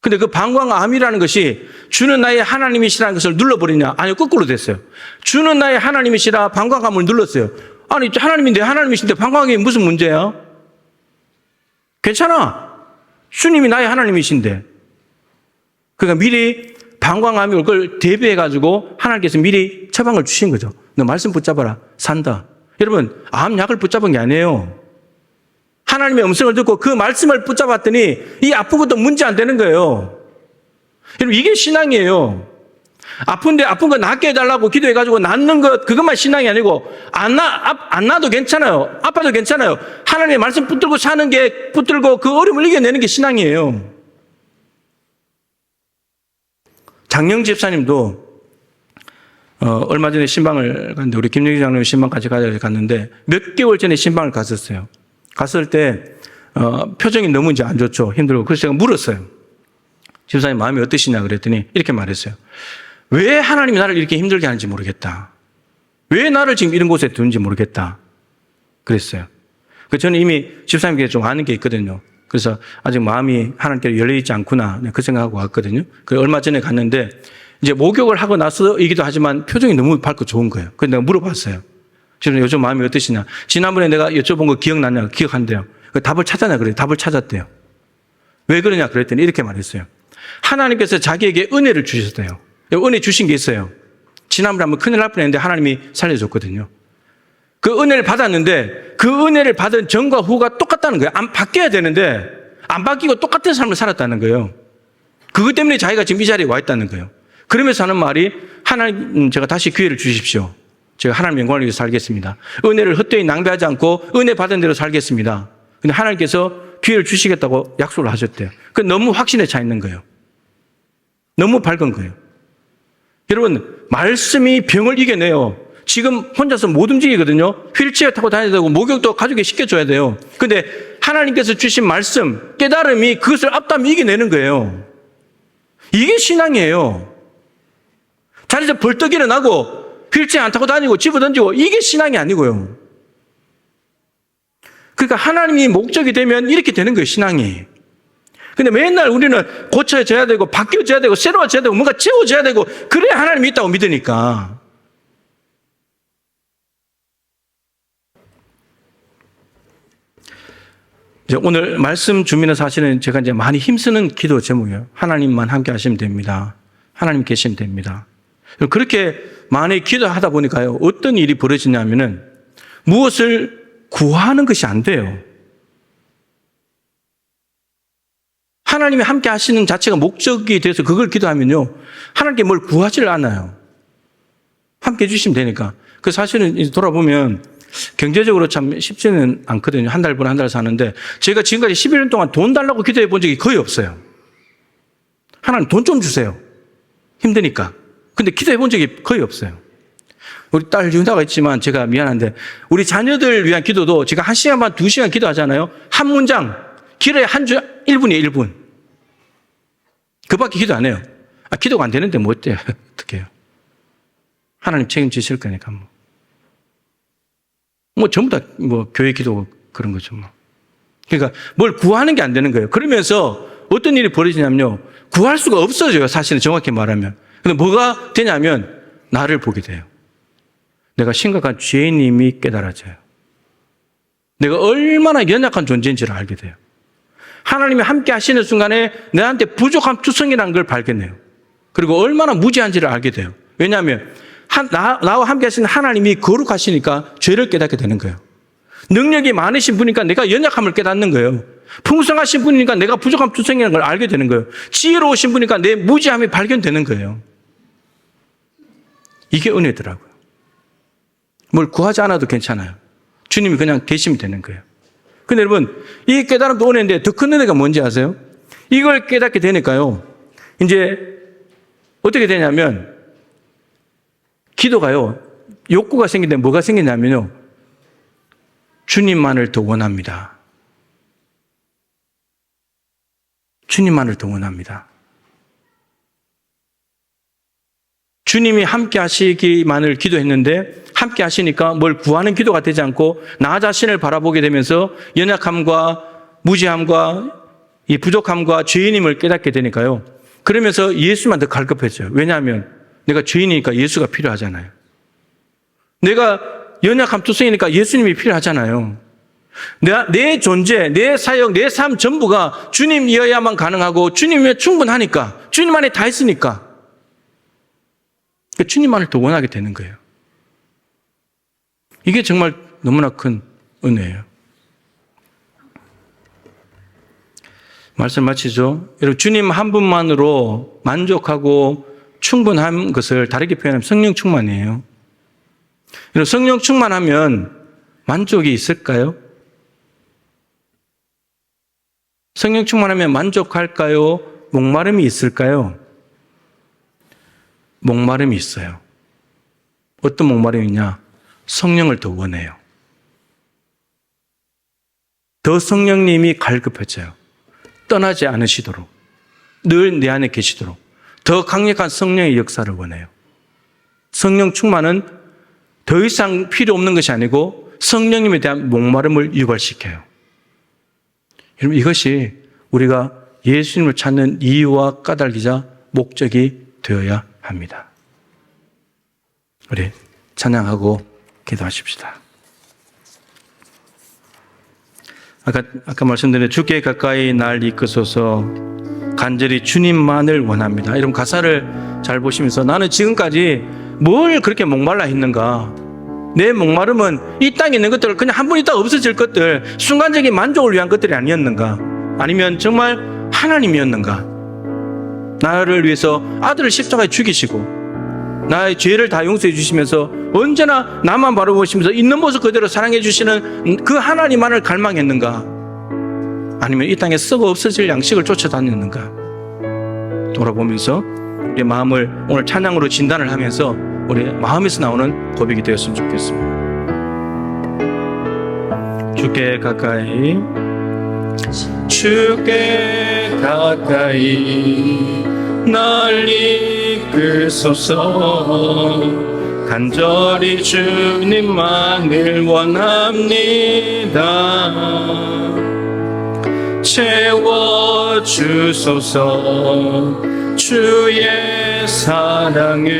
A: 근데 그 방광암이라는 것이 주는 나의 하나님이시라는 것을 눌러버리냐? 아니요, 거꾸로 됐어요. 주는 나의 하나님이시라 방광암을 눌렀어요. 아니, 하나님이 내 하나님이신데 방광암이 무슨 문제야? 괜찮아. 주님이 나의 하나님이신데. 그러니까 미리 방광암이 올 걸 대비해가지고 하나님께서 미리 처방을 주신 거죠. 너 말씀 붙잡아라. 산다. 여러분, 암약을 붙잡은 게 아니에요. 하나님의 음성을 듣고 그 말씀을 붙잡았더니 이 아픈 것도 문제 안 되는 거예요. 여러분, 이게 신앙이에요. 아픈데 아픈 거 낫게 해달라고 기도해가지고 낫는 것, 그것만 신앙이 아니고, 안 나도 괜찮아요. 아파도 괜찮아요. 하나님의 말씀 붙들고 사는 게, 붙들고 그 어려움을 이겨내는 게 신앙이에요. 장영 집사님도, 얼마 전에 신방을 갔는데, 우리 김영희 장로님 신방까지 갔는데, 몇 개월 전에 신방을 갔었어요. 갔을 때, 표정이 너무 이제 안 좋죠. 힘들고. 그래서 제가 물었어요. 집사님 마음이 어떠시냐 그랬더니, 이렇게 말했어요. 왜 하나님이 나를 이렇게 힘들게 하는지 모르겠다. 왜 나를 지금 이런 곳에 두는지 모르겠다. 그랬어요. 저는 이미 집사님께 좀 아는 게 있거든요. 그래서 아직 마음이 하나님께 열려있지 않구나. 그 생각하고 왔거든요. 얼마 전에 갔는데, 이제 목욕을 하고 나서이기도 하지만 표정이 너무 밝고 좋은 거예요. 그래서 내가 물어봤어요. 지금 요즘 마음이 어떠시냐. 지난번에 내가 여쭤본 거 기억나냐? 기억한대요. 답을 찾았냐? 그래요. 답을 찾았대요. 왜 그러냐? 그랬더니 이렇게 말했어요. 하나님께서 자기에게 은혜를 주셨대요. 은혜 주신 게 있어요. 지난번에 한번 큰일 날 뻔했는데 하나님이 살려줬거든요. 그 은혜를 받았는데 그 은혜를 받은 전과 후가 똑같다는 거예요. 안 바뀌어야 되는데 안 바뀌고 똑같은 삶을 살았다는 거예요. 그것 때문에 자기가 지금 이 자리에 와 있다는 거예요. 그러면서 하는 말이 하나님 제가 다시 기회를 주십시오. 제가 하나님 영광을 위해서 살겠습니다. 은혜를 헛되이 낭비하지 않고 은혜 받은 대로 살겠습니다. 근데 하나님께서 기회를 주시겠다고 약속을 하셨대요. 그 너무 확신에 차 있는 거예요. 너무 밝은 거예요. 여러분, 말씀이 병을 이겨내요. 지금 혼자서 못 움직이거든요. 휠체어 타고 다녀야 되고 목욕도 가족이 시켜줘야 돼요. 근데 하나님께서 주신 말씀, 깨달음이 그것을 앞담이 이겨내는 거예요. 이게 신앙이에요. 자리에서 벌떡 일어나고 휠체어 안 타고 다니고 집어던지고 이게 신앙이 아니고요. 그러니까 하나님이 목적이 되면 이렇게 되는 거예요, 신앙이. 근데 맨날 우리는 고쳐져야 되고 바뀌어져야 되고 새로워져야 되고 뭔가 채워져야 되고 그래야 하나님이 있다고 믿으니까. 이제 오늘 말씀 주민의 사실은 제가 이제 많이 힘쓰는 기도 제목이에요. 하나님만 함께 하시면 됩니다. 하나님 계시면 됩니다. 그렇게 많이 기도하다 보니까요, 어떤 일이 벌어지냐면은 무엇을 구하는 것이 안 돼요. 하나님이 함께 하시는 자체가 목적이 돼서 그걸 기도하면요, 하나님께 뭘 구하지를 않아요. 함께 해주시면 되니까. 그 사실은 돌아보면 경제적으로 참 쉽지는 않거든요. 한 달분 한 달 사는데 제가 지금까지 11년 동안 돈 달라고 기도해 본 적이 거의 없어요. 하나님 돈 좀 주세요. 힘드니까. 근데 기도해 본 적이 거의 없어요. 우리 딸 유나가 있지만 제가 미안한데 우리 자녀들 위한 기도도 제가 1시간 반, 2시간 기도하잖아요. 한 문장, 길어야 한 줄 1분이에요, 1분. 그 밖에 기도 안 해요. 기도가 안 되는데 뭐 어때요? 어떻게 해요? 하나님 책임지실 거니까 뭐 전부 다 교회 기도 그런 거죠 뭐. 그러니까 뭘 구하는 게 안 되는 거예요. 그러면서 어떤 일이 벌어지냐면요, 구할 수가 없어져요, 사실은 정확히 말하면. 근데 뭐가 되냐면 나를 보게 돼요. 내가 심각한 죄인임이 깨달아져요. 내가 얼마나 연약한 존재인지를 알게 돼요. 하나님이 함께 하시는 순간에 내한테 부족한 투성이라는 걸 발견해요. 그리고 얼마나 무지한지를 알게 돼요. 왜냐하면 나와 함께 하시는 하나님이 거룩하시니까 죄를 깨닫게 되는 거예요. 능력이 많으신 분이니까 내가 연약함을 깨닫는 거예요. 풍성하신 분이니까 내가 부족한 투성이라는 걸 알게 되는 거예요. 지혜로우신 분이니까 내 무지함이 발견되는 거예요. 이게 은혜더라고요. 뭘 구하지 않아도 괜찮아요. 주님이 그냥 계시면 되는 거예요. 근데 여러분, 이 깨달음도 은혜인데 더 큰 은혜가 뭔지 아세요? 이걸 깨닫게 되니까요, 이제 어떻게 되냐면 기도가요, 욕구가 생기는데 뭐가 생기냐면요, 주님만을 더 원합니다. 주님만을 더 원합니다. 주님이 함께 하시기만을 기도했는데 함께 하시니까 뭘 구하는 기도가 되지 않고 나 자신을 바라보게 되면서 연약함과 무지함과 이 부족함과 죄인임을 깨닫게 되니까요, 그러면서 예수만 더 갈급해져요. 왜냐하면 내가 죄인이니까 예수가 필요하잖아요. 내가 연약함 투성이니까 예수님이 필요하잖아요. 내 존재, 내 사역, 내 삶 전부가 주님이어야만 가능하고 주님이면 충분하니까, 주님 안에 다 있으니까 주님만을 더 원하게 되는 거예요. 이게 정말 너무나 큰 은혜예요. 말씀 마치죠. 여러분, 주님 한 분만으로 만족하고 충분한 것을 다르게 표현하면 성령 충만이에요. 여러분, 성령 충만하면 만족이 있을까요? 성령 충만하면 만족할까요? 목마름이 있을까요? 목마름이 있어요. 어떤 목마름이냐? 성령을 더 원해요. 더 성령님이 갈급해져요. 떠나지 않으시도록, 늘 내 안에 계시도록 더 강력한 성령의 역사를 원해요. 성령 충만은 더 이상 필요 없는 것이 아니고 성령님에 대한 목마름을 유발시켜요. 여러분, 이것이 우리가 예수님을 찾는 이유와 까닭이자 목적이 되어야 합니다. 우리 찬양하고 기도하십시다. 아까 말씀드린 주께 가까이 날 이끄소서, 간절히 주님만을 원합니다. 이런 가사를 잘 보시면서 나는 지금까지 뭘 그렇게 목말라 했는가? 내 목마름은 이 땅에 있는 것들, 그냥 한 번 있다가 없어질 것들, 순간적인 만족을 위한 것들이 아니었는가? 아니면 정말 하나님이었는가? 나를 위해서 아들을 십자가에 죽이시고 나의 죄를 다 용서해 주시면서 언제나 나만 바라보시면서 있는 모습 그대로 사랑해 주시는 그 하나님만을 갈망했는가? 아니면 이 땅에 썩어 없어질 양식을 쫓아다녔는가? 돌아보면서 우리 마음을 오늘 찬양으로 진단을 하면서 우리 마음에서 나오는 고백이 되었으면 좋겠습니다. 주께 가까이, 주께 가까이 날 이끄소서, 간절히 주님만을 원합니다. 채워주소서, 주의 사랑을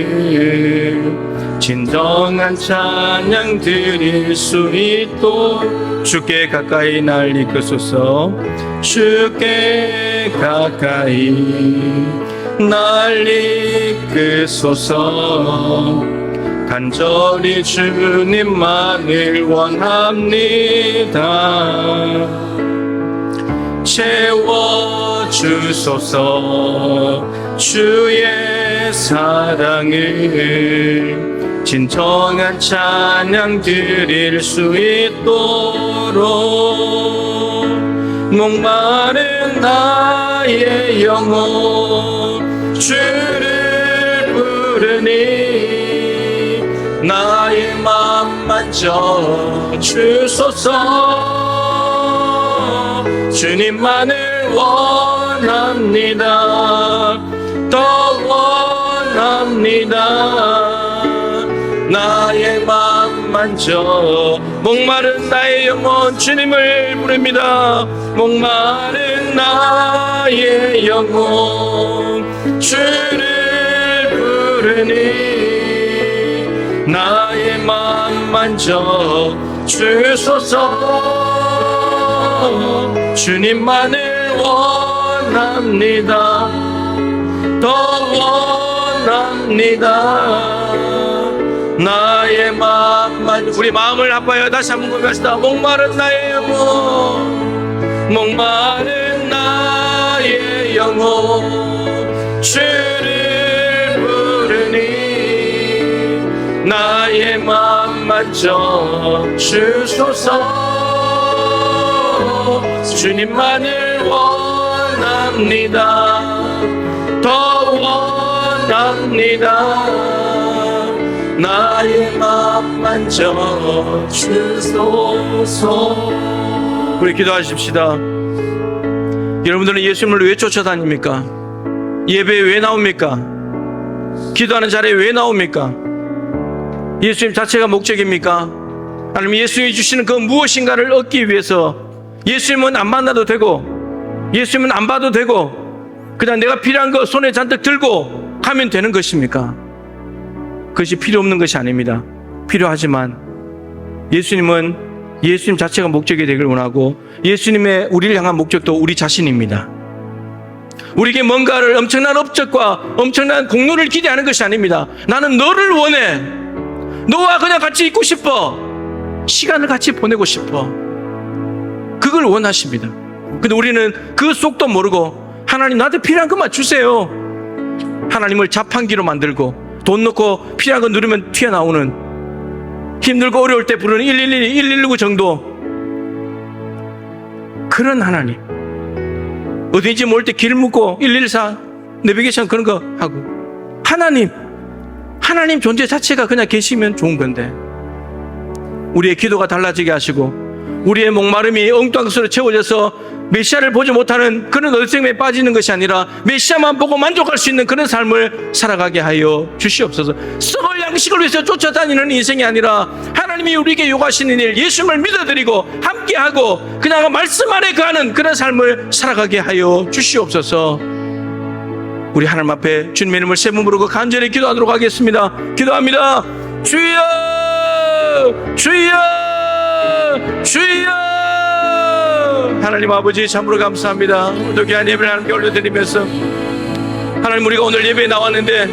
A: 진정한 찬양 드릴 수 있도록 주께 가까이 날 이끄소서, 주께 가까이 날 이끄소서, 간절히 주님만을 원합니다. 채워주소서, 주의 사랑을 진정한 찬양 드릴 수 있도록 목마른 나의 영혼 주를 부르니 나의 맘 만져 주소서. 주님만을 원합니다. 더 원합니다. 나의 맘 만져 목마른 나의 영혼 주님을 부릅니다. 목마른 나의 영혼 주를 부르니 나의 맘 만져 주소서. 주님만을 원합니다. 더 원합니다. 나의 맘만, 우리 마음을 아파요. 다시 한번 고백합시다. 목마른 나의 영혼, 목마른 나의 영혼 주를 부르니 나의 맘 만져 주소서. 주님만을 원합니다. 더 원합니다. 나의 맘 만져 주소서. 우리 기도하십시다. 여러분들은 예수님을 왜 쫓아다닙니까? 예배에 왜 나옵니까? 기도하는 자리에 왜 나옵니까? 예수님 자체가 목적입니까? 아니면 예수님이 주시는 그 무엇인가를 얻기 위해서 예수님은 안 만나도 되고 예수님은 안 봐도 되고 그냥 내가 필요한 거 손에 잔뜩 들고 가면 되는 것입니까? 그것이 필요 없는 것이 아닙니다. 필요하지만 예수님은 예수님 자체가 목적이 되길 원하고 예수님의 우리를 향한 목적도 우리 자신입니다. 우리에게 뭔가를 엄청난 업적과 엄청난 공로를 기대하는 것이 아닙니다. 나는 너를 원해. 너와 그냥 같이 있고 싶어. 시간을 같이 보내고 싶어. 그걸 원하십니다. 근데 우리는 그 속도 모르고 하나님 나한테 필요한 것만 주세요. 하나님을 자판기로 만들고 돈 넣고 필요한 거 누르면 튀어나오는, 힘들고 어려울 때 부르는 112, 119 정도, 그런 하나님. 어딘지 모를 때 길 묻고 114 내비게이션 그런 거 하고, 하나님 존재 자체가 그냥 계시면 좋은 건데, 우리의 기도가 달라지게 하시고 우리의 목마름이 엉뚱한 채워져서 메시아를 보지 못하는 그런 어리석음에 빠지는 것이 아니라 메시아만 보고 만족할 수 있는 그런 삶을 살아가게 하여 주시옵소서. 썩을 양식을 위해서 쫓아다니는 인생이 아니라 하나님이 우리에게 요구하시는 일, 예수님을 믿어드리고 함께하고 그냥 말씀 안에 거하는 그런 삶을 살아가게 하여 주시옵소서. 우리 하나님 앞에 주님의 이름을 세 번 부르고 간절히 기도하도록 하겠습니다. 기도합니다. 주여, 주여, 주여. 하나님 아버지 참으로 감사합니다. 오늘 귀한 예배를 하나님께 올려드리면서, 하나님 우리가 오늘 예배에 나왔는데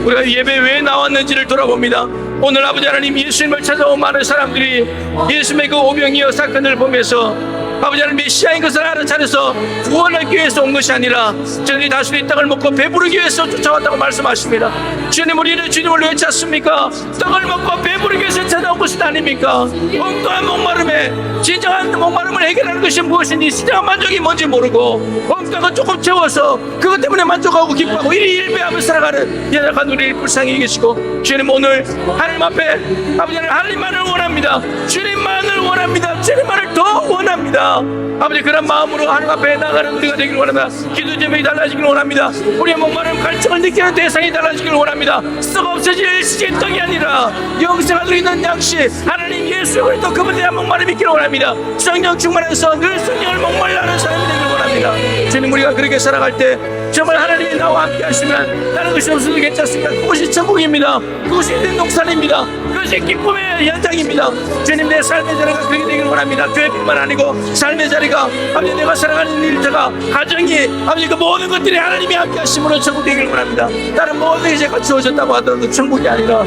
A: 우리가 예배에 왜 나왔는지를 돌아봅니다. 오늘 아버지 하나님 예수님을 찾아온 많은 사람들이 예수님의 그 오병이어 사건을 보면서 아버지 하나님 메시아인 것을 알아차려서 구원하기 위해서 온 것이 아니라 저들이 다수의 떡을 먹고 배부르기 위해서 쫓아왔다고 말씀하십니다. 주님, 우리는 주님을 왜 찾습니까? 떡을 먹고 배부르기 위해서 찾아온 것이 아닙니까? 엉뚱한 목마름에 진정한 목마름을 해결하는 것이 무엇인지, 진정한 만족이 뭔지 모르고 엉뚱한 것 조금 채워서 그것 때문에 만족하고 기뻐하고 일희일비하며 살아가는 연약한 우리를 불쌍히 여기시고, 주님 오늘 하나님 앞에 아버지 하나님만을 원합니다. 주님만을 원합니다. 주님만을 더 원합니다. 아버지 그런 마음으로 하나님 앞에 나가는 우리가 되기를 원합니다. 기도 제목이 달라지기를 원합니다. 우리의 목마름 갈증을 느끼는 대상이 달라지기를 원합니다. 썩 없어질 시의 떡이 아니라 영생을 있는 양식 하나님 예수 그리스도 그분에 대한 목마름이 있기를 원합니다. 성령 충만해서 늘 성령을 목말라 하는 사람이 되기를 원합니다. 주님, 우리가 그렇게 살아갈 때 정말 하나님이 나와 함께 하시면 다른 것이 없어도 괜찮습니다. 그것이 천국입니다. 그것이 내 동산입니다. 그것이 기쁨의 현장입니다. 주님, 내 삶의 자리가 그렇게 되기를 원합니다. 교회뿐만 아니고 삶의 자리가 아버지 내가 살아가는 일터가 가정이 아버지 그 모든 것들이 하나님이 함께 하심으로 천국 되기를 원합니다. 다른 모든 것이 갖추어졌다고 하더라도 천국이 아니라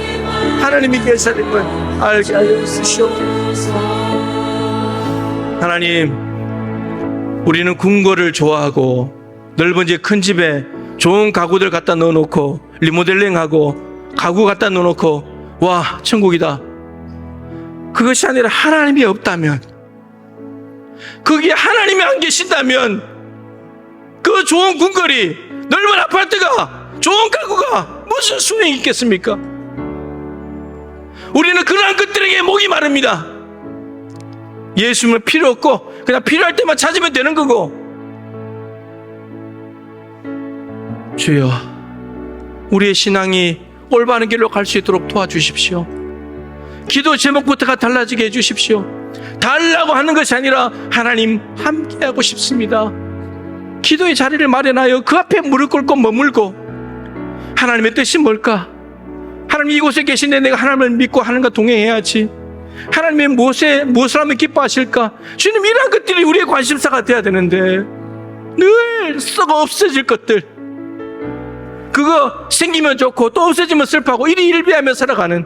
A: 하나님이 계시다는 알게 하여 주시옵소서. 하나님, 우리는 궁궐을 좋아하고 넓은 집, 큰 집에 좋은 가구들 갖다 넣어놓고 리모델링하고 가구 갖다 넣어놓고 와 천국이다. 그것이 아니라 하나님이 없다면, 거기에 하나님이 안 계신다면 그 좋은 궁궐이, 넓은 아파트가, 좋은 가구가 무슨 소용이 있겠습니까? 우리는 그러한 것들에게 목이 마릅니다. 예수님은 필요 없고 그냥 필요할 때만 찾으면 되는 거고. 주여, 우리의 신앙이 올바른 길로 갈 수 있도록 도와주십시오. 기도 제목부터가 달라지게 해주십시오. 달라고 하는 것이 아니라 하나님 함께하고 싶습니다. 기도의 자리를 마련하여 그 앞에 무릎 꿇고 머물고, 하나님의 뜻이 뭘까? 하나님 이곳에 계신데 내가 하나님을 믿고 하나님과 동행해야지. 하나님의 무엇을 하면 기뻐하실까? 주님, 이러한 것들이 우리의 관심사가 돼야 되는데 늘 썩어 없어질 것들, 그거 생기면 좋고 또 없어지면 슬퍼하고 일희일비하며 살아가는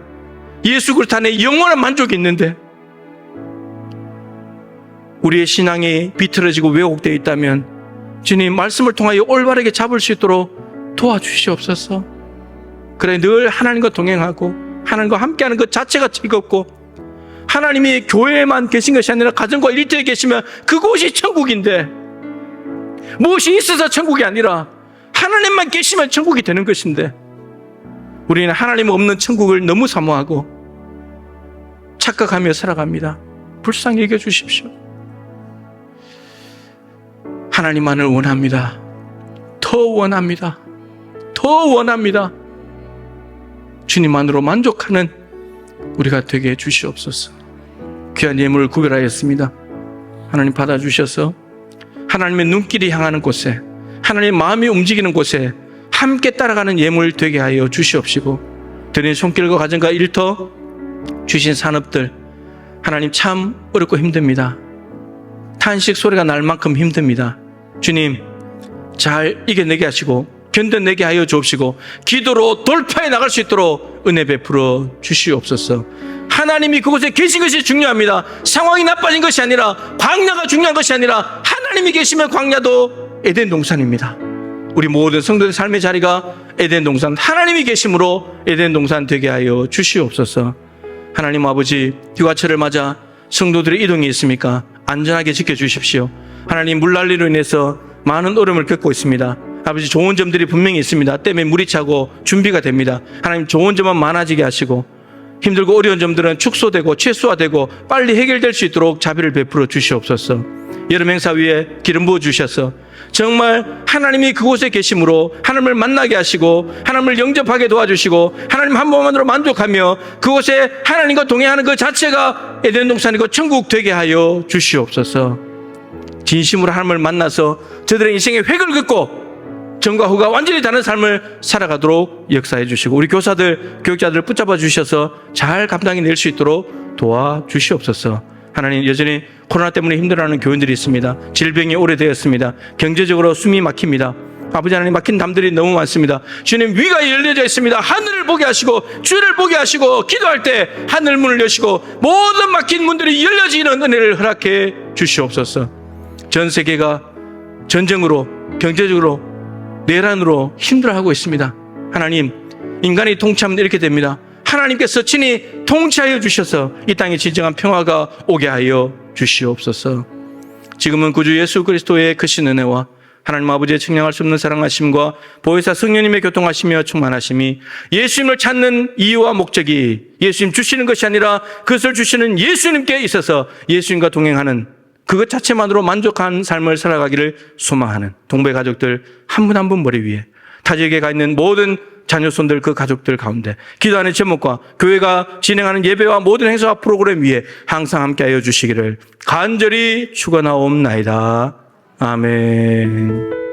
A: 예수 그리스도 안에 영원한 만족이 있는데, 우리의 신앙이 비틀어지고 왜곡되어 있다면 주님 말씀을 통하여 올바르게 잡을 수 있도록 도와주시옵소서. 그래 늘 하나님과 동행하고 하나님과 함께하는 것 자체가 즐겁고, 하나님이 교회에만 계신 것이 아니라 가정과 일터에 계시면 그곳이 천국인데, 무엇이 있어서 천국이 아니라 하나님만 계시면 천국이 되는 것인데, 우리는 하나님 없는 천국을 너무 사모하고 착각하며 살아갑니다. 불쌍히 여겨 주십시오. 하나님만을 원합니다. 더 원합니다. 더 원합니다. 주님만으로 만족하는 우리가 되게 해주시옵소서. 귀한 예물을 구별하였습니다. 하나님 받아주셔서 하나님의 눈길이 향하는 곳에, 하나님의 마음이 움직이는 곳에 함께 따라가는 예물 되게 하여 주시옵시고, 드린 손길과 가정과 일터, 주신 산업들 하나님 참 어렵고 힘듭니다. 탄식 소리가 날 만큼 힘듭니다. 주님 잘 이겨내게 하시고 견뎌내게 하여 주옵시고 기도로 돌파해 나갈 수 있도록 은혜 베풀어 주시옵소서. 하나님이 그곳에 계신 것이 중요합니다. 상황이 나빠진 것이 아니라, 광야가 중요한 것이 아니라, 하나님이 계시면 광야도 에덴 동산입니다. 우리 모든 성도의 삶의 자리가 에덴 동산, 하나님이 계심으로 에덴 동산 되게 하여 주시옵소서. 하나님 아버지, 휴가철을 맞아 성도들의 이동이 있습니까? 안전하게 지켜주십시오. 하나님, 물난리로 인해서 많은 어려움을 겪고 있습니다. 아버지, 좋은 점들이 분명히 있습니다. 때문에 물이 차고 준비가 됩니다. 하나님, 좋은 점만 많아지게 하시고 힘들고 어려운 점들은 축소되고 최소화되고 빨리 해결될 수 있도록 자비를 베풀어 주시옵소서. 여름 행사 위에 기름 부어 주셔서 정말 하나님이 그곳에 계심으로 하나님을 만나게 하시고 하나님을 영접하게 도와주시고 하나님 한 번만으로 만족하며 그곳에 하나님과 동행하는 그 자체가 에덴 동산이고 천국 되게 하여 주시옵소서. 진심으로 하나님을 만나서 저들의 인생의 획을 긋고 전과 후가 완전히 다른 삶을 살아가도록 역사해 주시고 우리 교사들, 교육자들 붙잡아 주셔서 잘 감당해낼 수 있도록 도와주시옵소서. 하나님, 여전히 코로나 때문에 힘들어하는 교인들이 있습니다. 질병이 오래되었습니다. 경제적으로 숨이 막힙니다. 아버지 하나님, 막힌 담들이 너무 많습니다. 주님, 위가 열려져 있습니다. 하늘을 보게 하시고 주를 보게 하시고 기도할 때 하늘 문을 여시고 모든 막힌 문들이 열려지는 은혜를 허락해 주시옵소서. 전 세계가 전쟁으로, 경제적으로, 내란으로 힘들어하고 있습니다. 하나님, 인간이 통치하면 이렇게 됩니다. 하나님께서 친히 통치하여 주셔서 이 땅에 진정한 평화가 오게 하여 주시옵소서. 지금은 구주 예수 그리스도의 크신 은혜와 하나님 아버지의 측량할 수 없는 사랑하심과 보혜사 성령님의 교통하시며 충만하심이 예수님을 찾는 이유와 목적이 예수님 주시는 것이 아니라 그것을 주시는 예수님께 있어서 예수님과 동행하는 그것 자체만으로 만족한 삶을 살아가기를 소망하는 동배 가족들 한 분 한 분 머리 위에 타지역에 가 있는 모든 자녀손들 그 가족들 가운데 기도하는 제목과 교회가 진행하는 예배와 모든 행사와 프로그램 위에 항상 함께하여 주시기를 간절히 축원하옵나이다. 아멘.